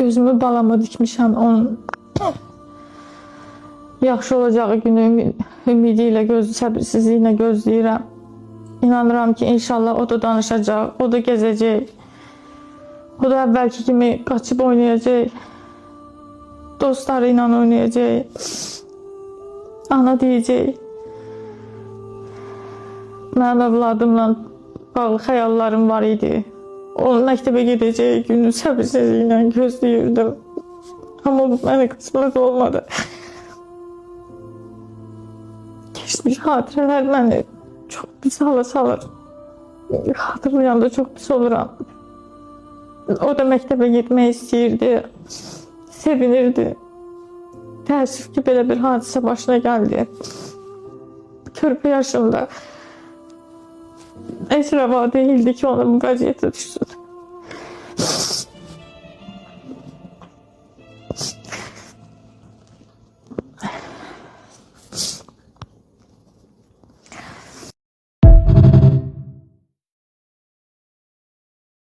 Gözümü balama dikmişəm onun yaxşı olacağı günü ümidiyle, səbirsizliklə gözləyirəm. İnanıram ki, inşallah o da danışacaq, o da gezəcək. O da əvvəlki kimi qaçıb oynayacaq. Dostları ilə oynayacaq. Ana deyəcək. Mənim övladımla bağlı xəyallarım var idi. Onun məktəbə gedəcək günü səbirsizliklə gözləyirdim. Amma bu mənə qismət olmadı. Geçmiş xatirələr məni çox pis hala salır. Xatırlayanda çox pis oluram. O da məktəbə getmək istəyirdi. Sevinirdi. Təəssüf ki, belə bir hadisə başına gəldi. Körpə yaşında. Heç rəva deyildi ki, ona bu vəziyyətə düşsün.